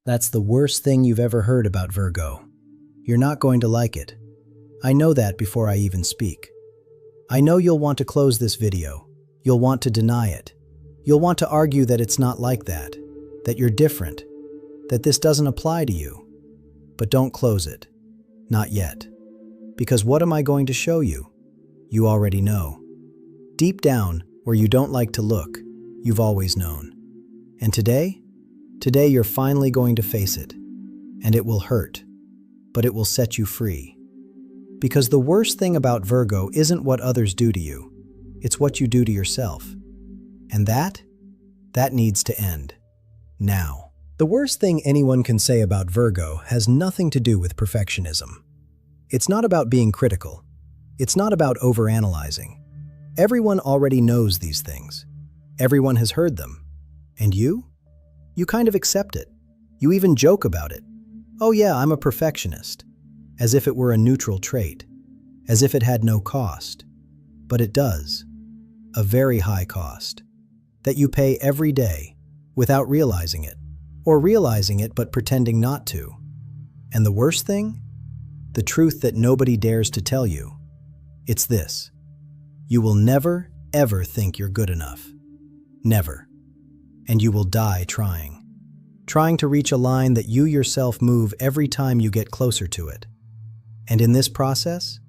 That's the worst thing you've ever heard about Virgo. You're not going to like it. I know that before I even speak. I know you'll want to close this video. You'll want to deny it. You'll want to argue that it's not like that you're different, that this doesn't apply to you. But don't close it. Not yet. Because what am I going to show you? You already know. Deep down, where you don't like to look, you've always known. And today you're finally going to face it. And it will hurt. But it will set you free. Because the worst thing about Virgo isn't what others do to you. It's what you do to yourself. And that needs to end. Now. The worst thing anyone can say about Virgo has nothing to do with perfectionism. It's not about being critical. It's not about overanalyzing. Everyone already knows these things. Everyone has heard them. And you? You kind of accept it. You even joke about it. Oh yeah, I'm a perfectionist. As if it were a neutral trait. As if it had no cost. But it does. A very high cost. That you pay every day without realizing it. Or realizing it but pretending not to. And the worst thing? The truth that nobody dares to tell you. It's this. You will never, ever think you're good enough. Never. And you will die trying. Trying to reach a line that you yourself move every time you get closer to it. And in this process,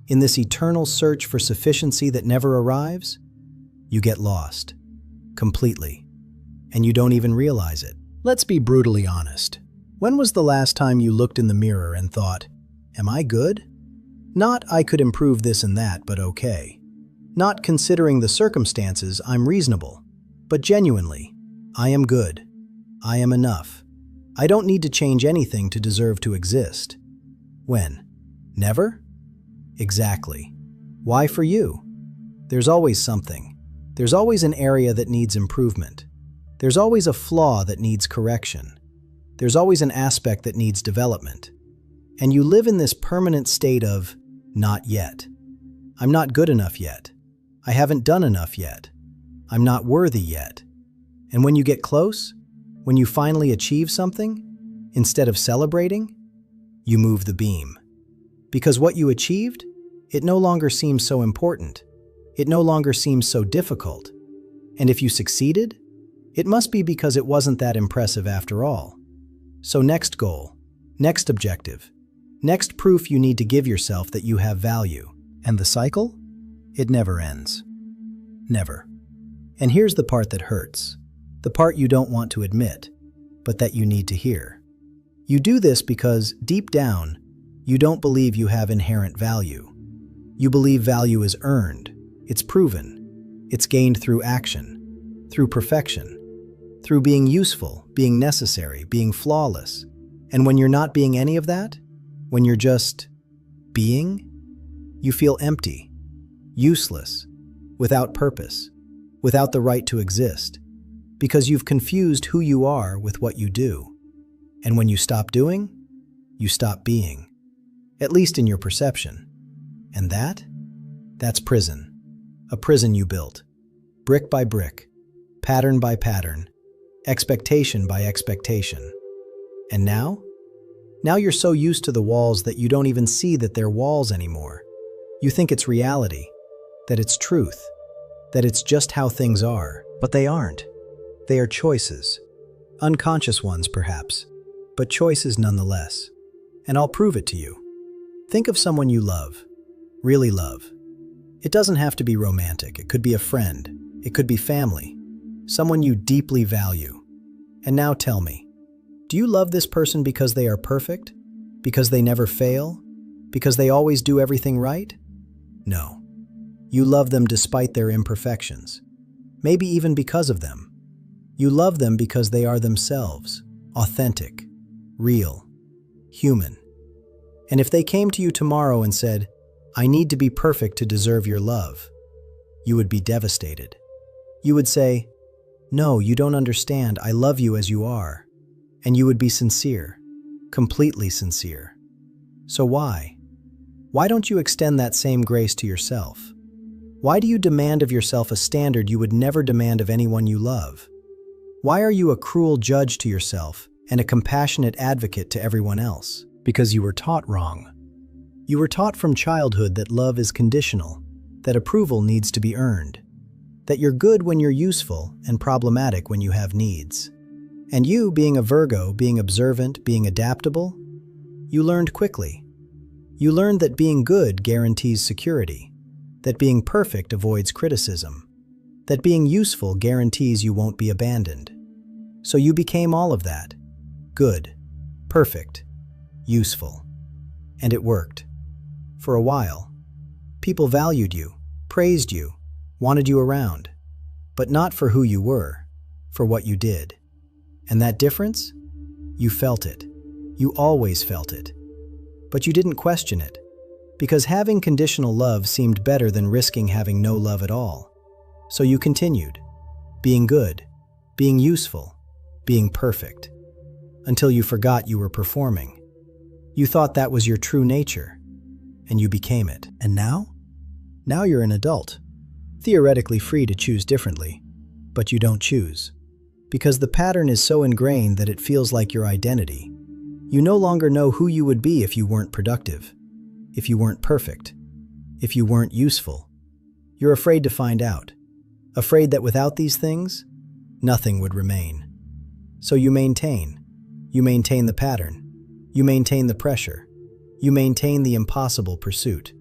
in this eternal search for sufficiency that never arrives, you get lost. Completely. And you don't even realize it. Let's be brutally honest. When was the last time you looked in the mirror and thought, am I good? Not, I could improve this and that, but okay. Not considering the circumstances, I'm reasonable. But genuinely, I am good. I am enough. I don't need to change anything to deserve to exist. When? Never? Exactly. Why for you? There's always something. There's always an area that needs improvement. There's always a flaw that needs correction. There's always an aspect that needs development. And you live in this permanent state of, not yet. I'm not good enough yet. I haven't done enough yet. I'm not worthy yet. And when you get close, when you finally achieve something, instead of celebrating, you move the beam. Because what you achieved, it no longer seems so important. It no longer seems so difficult. And if you succeeded, it must be because it wasn't that impressive after all. So next goal, next objective, next proof you need to give yourself that you have value. And the cycle? It never ends. Never. And here's the part that hurts. The part you don't want to admit, but that you need to hear. You do this because, deep down, you don't believe you have inherent value. You believe value is earned, it's proven, it's gained through action, through perfection, through being useful, being necessary, being flawless. And when you're not being any of that, when you're just being, you feel empty, useless, without purpose, without the right to exist, because you've confused who you are with what you do. And when you stop doing, you stop being, at least in your perception. And that's prison. A prison you built, brick by brick, pattern by pattern, expectation by expectation. And now? Now you're so used to the walls that you don't even see that they're walls anymore. You think it's reality, that it's truth, that it's just how things are. But they aren't. They are choices. Unconscious ones, perhaps, but choices nonetheless. And I'll prove it to you. Think of someone you love, really love. It doesn't have to be romantic. It could be a friend. It could be family. Someone you deeply value. And now tell me, do you love this person because they are perfect? Because they never fail? Because they always do everything right? No. You love them despite their imperfections. Maybe even because of them. You love them because they are themselves, authentic, real, human. And if they came to you tomorrow and said, I need to be perfect to deserve your love, you would be devastated. You would say, no, you don't understand. I love you as you are. And you would be sincere, completely sincere. So why? Why don't you extend that same grace to yourself? Why do you demand of yourself a standard you would never demand of anyone you love? Why are you a cruel judge to yourself and a compassionate advocate to everyone else, because you were taught wrong. You were taught from childhood that love is conditional, that approval needs to be earned, that you're good when you're useful and problematic when you have needs. And you, being a Virgo, being observant, being adaptable, you learned quickly. You learned that being good guarantees security, that being perfect avoids criticism, that being useful guarantees you won't be abandoned. So you became all of that. Good, perfect, useful. And it worked. For a while. People valued you, praised you, wanted you around, but not for who you were, for what you did. And that difference? You felt it. You always felt it. But you didn't question it, because having conditional love seemed better than risking having no love at all. So you continued, being good, being useful, being perfect, until you forgot you were performing. You thought that was your true nature, and you became it. And now? Now you're an adult, theoretically free to choose differently, but you don't choose. Because the pattern is so ingrained that it feels like your identity. You no longer know who you would be if you weren't productive, if you weren't perfect, if you weren't useful. You're afraid to find out, afraid that without these things, nothing would remain. So you maintain the pattern, you maintain the pressure, you maintain the impossible pursuit,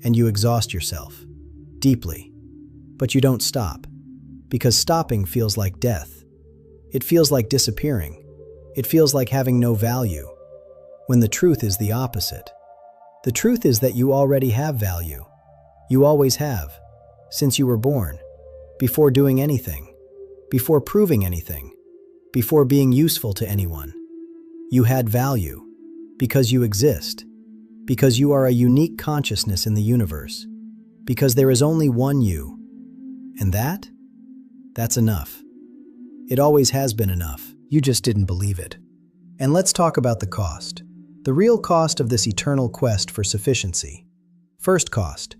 and you exhaust yourself, deeply. But you don't stop, because stopping feels like death. It feels like disappearing. It feels like having no value, when the truth is the opposite. The truth is that you already have value. You always have, since you were born, before doing anything, before proving anything, before being useful to anyone. You had value, because you exist, because you are a unique consciousness in the universe, because there is only one you. And that's enough. It always has been enough. You just didn't believe it. And let's talk about the cost. The real cost of this eternal quest for sufficiency. First cost,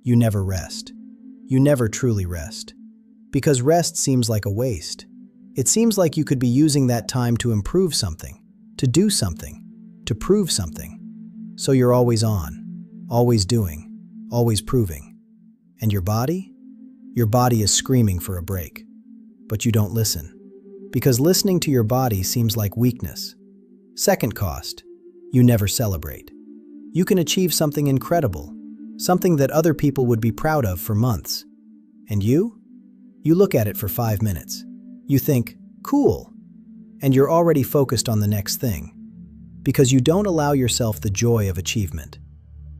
you never rest. You never truly rest. Because rest seems like a waste. It seems like you could be using that time to improve something, to do something, to prove something. So you're always on, always doing, always proving. And your body? Your body is screaming for a break. But you don't listen. Because listening to your body seems like weakness. Second cost, you never celebrate. You can achieve something incredible, something that other people would be proud of for months. And you? You look at it for 5 minutes. You think, cool. And you're already focused on the next thing. Because you don't allow yourself the joy of achievement.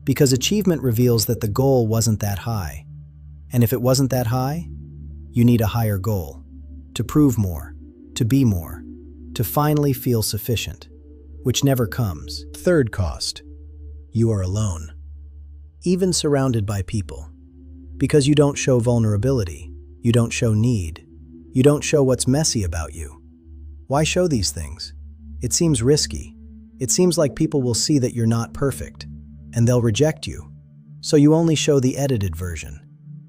Because achievement reveals that the goal wasn't that high. And if it wasn't that high, you need a higher goal. To prove more, to be more, to finally feel sufficient, which never comes. Third cost, you are alone. Even surrounded by people. Because you don't show vulnerability, you don't show need, you don't show what's messy about you. Why show these things? It seems risky. It seems like people will see that you're not perfect, and they'll reject you. So you only show the edited version,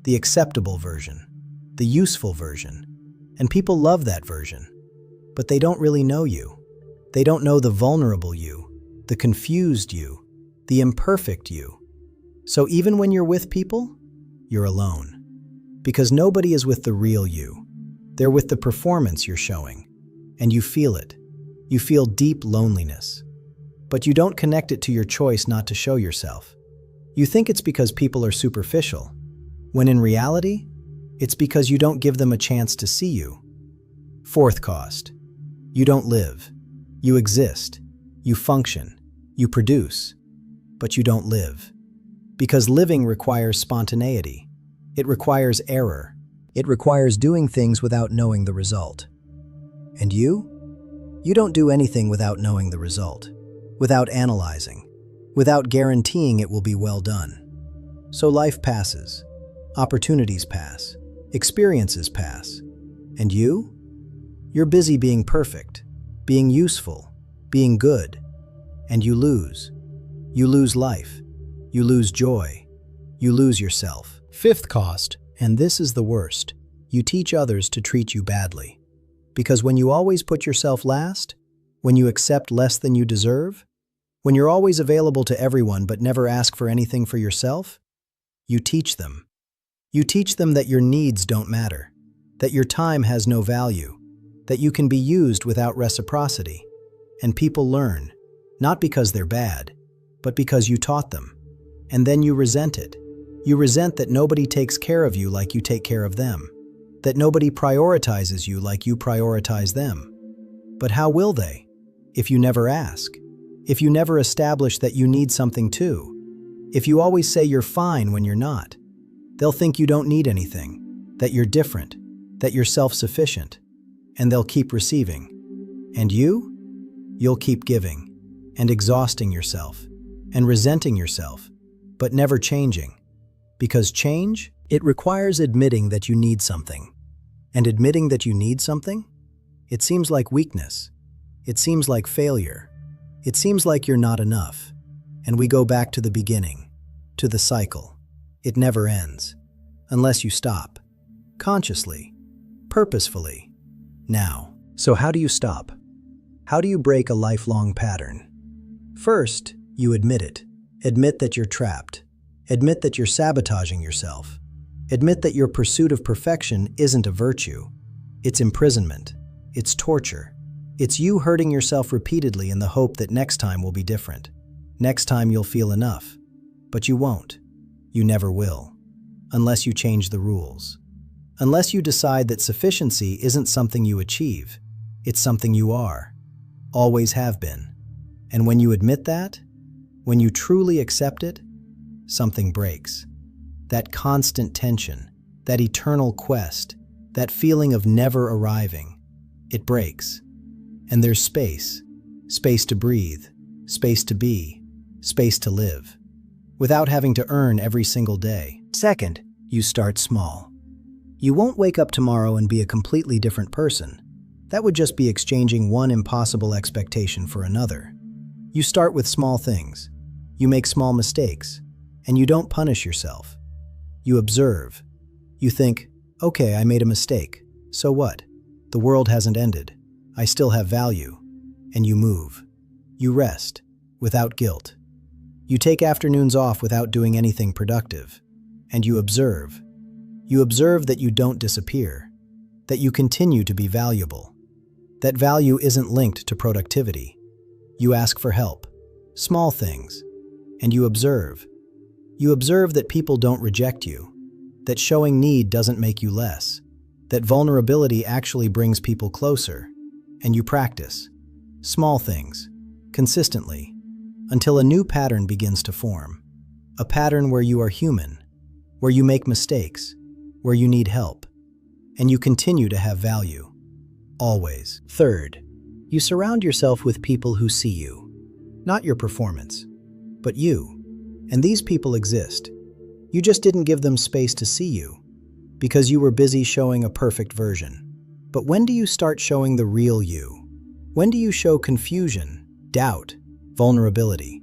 the acceptable version, the useful version. And people love that version. But they don't really know you. They don't know the vulnerable you, the confused you, the imperfect you. So even when you're with people, you're alone. Because nobody is with the real you. They're with the performance you're showing. And you feel it. You feel deep loneliness. But you don't connect it to your choice not to show yourself. You think it's because people are superficial, when in reality, it's because you don't give them a chance to see you. Fourth cost, you don't live. You exist. You function. You produce. But you don't live. Because living requires spontaneity. It requires error. It requires doing things without knowing the result. And you? You don't do anything without knowing the result, without analyzing, without guaranteeing it will be well done. So life passes, opportunities pass, experiences pass. And you? You're busy being perfect, being useful, being good. And you lose. You lose life. You lose joy. You lose yourself. Fifth cost, and this is the worst, you teach others to treat you badly. Because when you always put yourself last, When you accept less than you deserve? When you're always available to everyone but never ask for anything for yourself? You teach them. You teach them that your needs don't matter, that your time has no value, that you can be used without reciprocity. And people learn, not because they're bad, but because you taught them. And then you resent it. You resent that nobody takes care of you like you take care of them, that nobody prioritizes you like you prioritize them. But how will they, if you never ask? If you never establish that you need something too? If you always say you're fine when you're not? They'll think you don't need anything, that you're different, that you're self-sufficient, and they'll keep receiving. And you? You'll keep giving, and exhausting yourself, and resenting yourself, but never changing. Because change, it requires admitting that you need something. And admitting that you need something? It seems like weakness. It seems like failure. It seems like you're not enough. And we go back to the beginning, to the cycle. It never ends. Unless you stop. Consciously. Purposefully. Now. So how do you stop? How do you break a lifelong pattern? First, you admit it. Admit that you're trapped. Admit that you're sabotaging yourself. Admit that your pursuit of perfection isn't a virtue. It's imprisonment. It's torture. It's you hurting yourself repeatedly in the hope that next time will be different. Next time you'll feel enough. But you won't. You never will. Unless you change the rules. Unless you decide that sufficiency isn't something you achieve. It's something you are. Always have been. And when you admit that, when you truly accept it, something breaks. That constant tension, that eternal quest, that feeling of never arriving, it breaks. And there's space. Space to breathe, space to be, space to live, without having to earn every single day. Second, you start small. You won't wake up tomorrow and be a completely different person. That would just be exchanging one impossible expectation for another. You start with small things. You make small mistakes. And you don't punish yourself. You observe. You think, okay, I made a mistake. So what? The world hasn't ended. I still have value. And you move. You rest, without guilt. You take afternoons off without doing anything productive. And you observe. You observe that you don't disappear. That you continue to be valuable. That value isn't linked to productivity. You ask for help. Small things. And you observe. You observe that people don't reject you, that showing need doesn't make you less, that vulnerability actually brings people closer, and you practice. Small things, consistently, until a new pattern begins to form. A pattern where you are human, where you make mistakes, where you need help, and you continue to have value. Always. Third, you surround yourself with people who see you, not your performance, but you. And these people exist. You just didn't give them space to see you, because you were busy showing a perfect version. But when do you start showing the real you? When do you show confusion, doubt, vulnerability?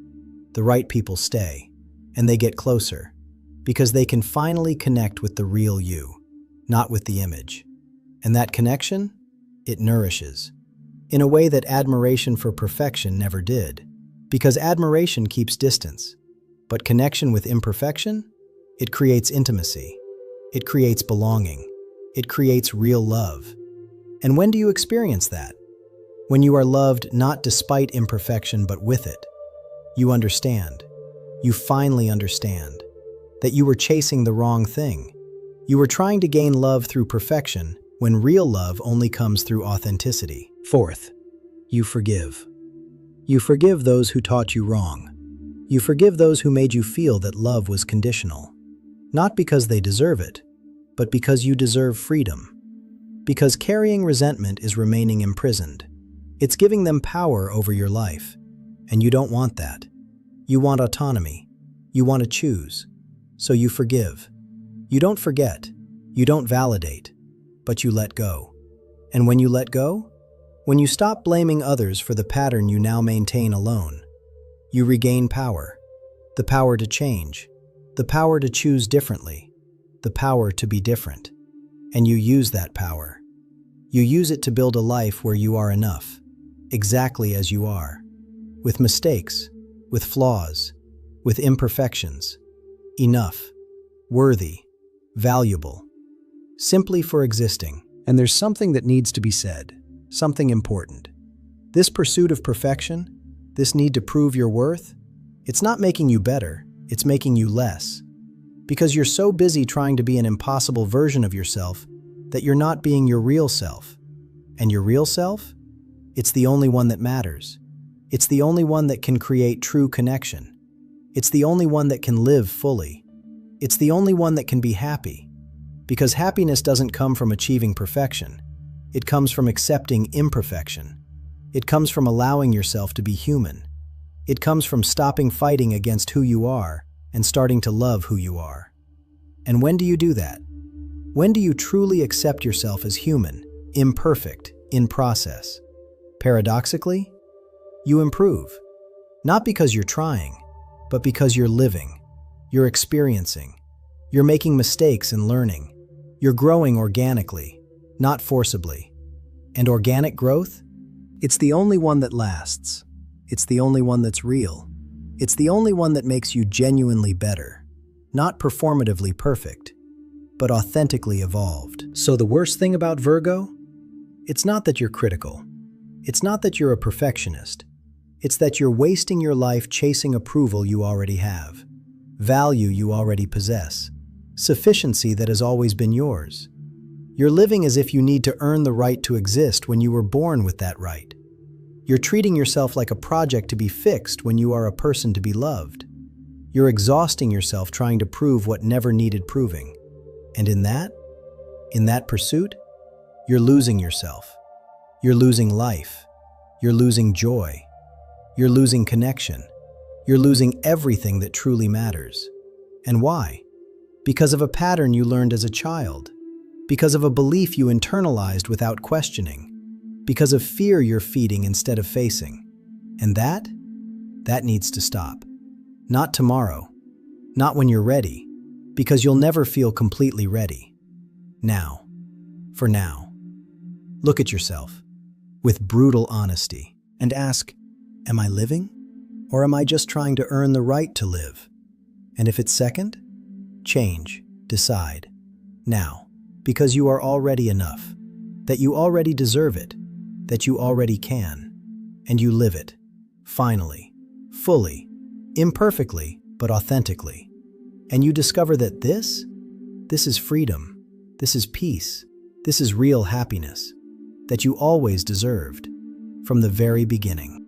The right people stay, and they get closer, because they can finally connect with the real you, not with the image. And that connection? It nourishes, in a way that admiration for perfection never did, because admiration keeps distance. But connection with imperfection? It creates intimacy. It creates belonging. It creates real love. And when do you experience that? When you are loved not despite imperfection but with it. You understand. You finally understand that you were chasing the wrong thing. You were trying to gain love through perfection when real love only comes through authenticity. Fourth, you forgive. You forgive those who taught you wrong. You forgive those who made you feel that love was conditional. Not because they deserve it, but because you deserve freedom. Because carrying resentment is remaining imprisoned. It's giving them power over your life. And you don't want that. You want autonomy. You want to choose. So you forgive. You don't forget. You don't validate. But you let go. And when you let go? When you stop blaming others for the pattern you now maintain alone, you regain power. The power to change. The power to choose differently. The power to be different. And you use that power. You use it to build a life where you are enough. exactly as you are, with mistakes, with flaws, with imperfections, enough, worthy, valuable, simply for existing. And there's something that needs to be said, something important. This pursuit of perfection, this need to prove your worth, it's not making you better, it's making you less. Because you're so busy trying to be an impossible version of yourself that you're not being your real self. And your real self? It's the only one that matters. It's the only one that can create true connection. It's the only one that can live fully. It's the only one that can be happy. Because happiness doesn't come from achieving perfection. It comes from accepting imperfection. It comes from allowing yourself to be human. It comes from stopping fighting against who you are and starting to love who you are. And when do you do that? When do you truly accept yourself as human, imperfect, in process? Paradoxically, you improve. Not because you're trying, but because you're living, you're experiencing, you're making mistakes and learning, you're growing organically, not forcibly. And organic growth? It's the only one that lasts. It's the only one that's real. It's the only one that makes you genuinely better. Not performatively perfect, but authentically evolved. So the worst thing about Virgo? It's not that you're critical. It's not that you're a perfectionist. It's that you're wasting your life chasing approval you already have, value you already possess, sufficiency that has always been yours. You're living as if you need to earn the right to exist when you were born with that right. You're treating yourself like a project to be fixed when you are a person to be loved. You're exhausting yourself trying to prove what never needed proving. And in that pursuit, you're losing yourself. You're losing life. You're losing joy. You're losing connection. You're losing everything that truly matters. And why? Because of a pattern you learned as a child. Because of a belief you internalized without questioning. Because of fear you're feeding instead of facing. And that needs to stop. Not tomorrow. Not when you're ready. Because you'll never feel completely ready. Now. For now. Look at yourself with brutal honesty and ask, am I living? Or am I just trying to earn the right to live? And if it's second, change, decide, now, because you are already enough, that you already deserve it, that you already can, and you live it, finally, fully, imperfectly, but authentically. And you discover that this is freedom, this is peace, this is real happiness, that you always deserved, from the very beginning.